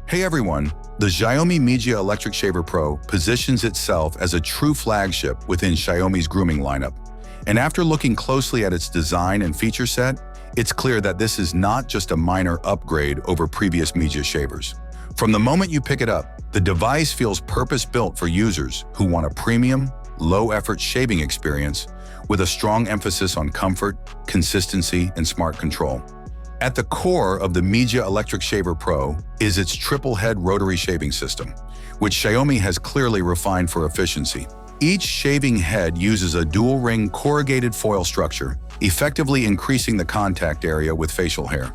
Hey everyone, the Xiaomi Mijia Electric Shaver Pro positions itself as a true flagship within Xiaomi's grooming lineup. And after looking closely at its design and feature set, it's clear that this is not just a minor upgrade over previous Mijia shavers. From the moment you pick it up, the device feels purpose-built for users who want a premium, low-effort shaving experience with a strong emphasis on comfort, consistency, and smart control. At the core of the Mijia Electric Shaver Pro is its triple-head rotary shaving system, which Xiaomi has clearly refined for efficiency. Each shaving head uses a dual-ring corrugated foil structure, effectively increasing the contact area with facial hair.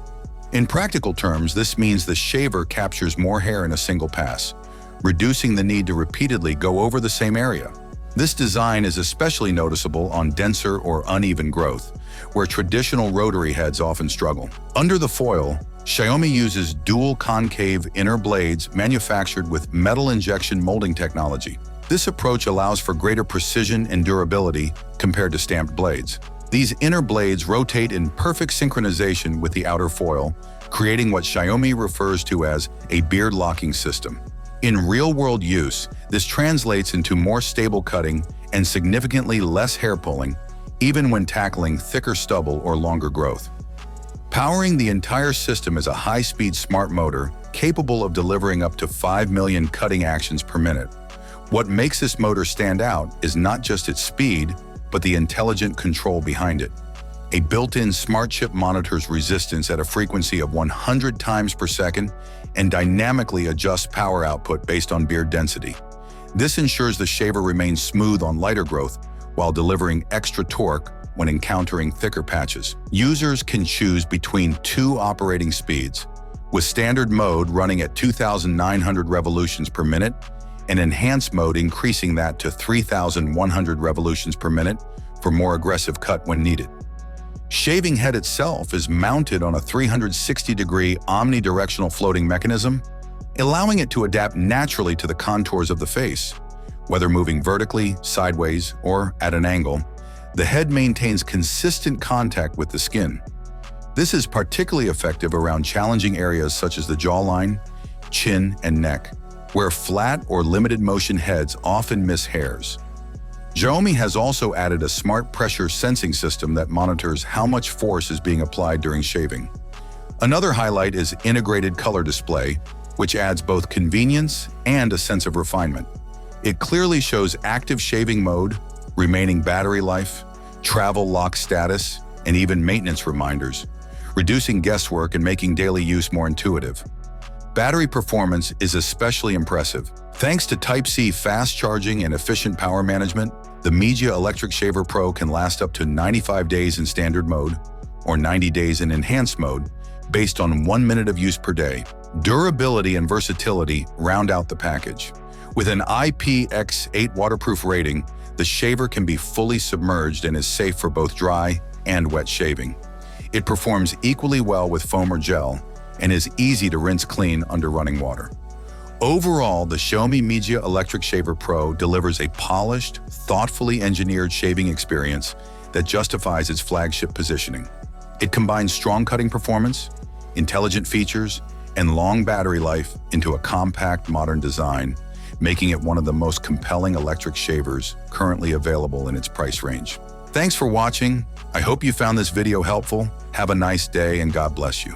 In practical terms, this means the shaver captures more hair in a single pass, reducing the need to repeatedly go over the same area. This design is especially noticeable on denser or uneven growth, where traditional rotary heads often struggle. Under the foil, Xiaomi uses dual concave inner blades manufactured with metal injection molding technology. This approach allows for greater precision and durability compared to stamped blades. These inner blades rotate in perfect synchronization with the outer foil, creating what Xiaomi refers to as a beard locking system. In real-world use, this translates into more stable cutting and significantly less hair pulling, even when tackling thicker stubble or longer growth. Powering the entire system is a high-speed smart motor capable of delivering up to 5 million cutting actions per minute. What makes this motor stand out is not just its speed, but the intelligent control behind it. A built-in smart chip monitors resistance at a frequency of 100 times per second and dynamically adjusts power output based on beard density. This ensures the shaver remains smooth on lighter growth while delivering extra torque when encountering thicker patches. Users can choose between two operating speeds, with standard mode running at 2,900 revolutions per minute and enhanced mode increasing that to 3,100 revolutions per minute for more aggressive cut when needed. Shaving head itself is mounted on a 360-degree omnidirectional floating mechanism, allowing it to adapt naturally to the contours of the face. Whether moving vertically, sideways, or at an angle, the head maintains consistent contact with the skin. This is particularly effective around challenging areas such as the jawline, chin, and neck, where flat or limited motion heads often miss hairs. Xiaomi has also added a smart pressure sensing system that monitors how much force is being applied during shaving. Another highlight is integrated color display, which adds both convenience and a sense of refinement. It clearly shows active shaving mode, remaining battery life, travel lock status, and even maintenance reminders, reducing guesswork and making daily use more intuitive. Battery performance is especially impressive. Thanks to Type-C fast charging and efficient power management, the Mijia Electric Shaver Pro can last up to 95 days in standard mode or 90 days in enhanced mode based on 1 minute of use per day. Durability and versatility round out the package. With an IPX8 waterproof rating, the shaver can be fully submerged and is safe for both dry and wet shaving. It performs equally well with foam or gel and is easy to rinse clean under running water. Overall, the Xiaomi Mijia Electric Shaver Pro delivers a polished, thoughtfully engineered shaving experience that justifies its flagship positioning. It combines strong cutting performance, intelligent features, and long battery life into a compact, modern design, making it one of the most compelling electric shavers currently available in its price range. Thanks for watching. I hope you found this video helpful. Have a nice day and God bless you.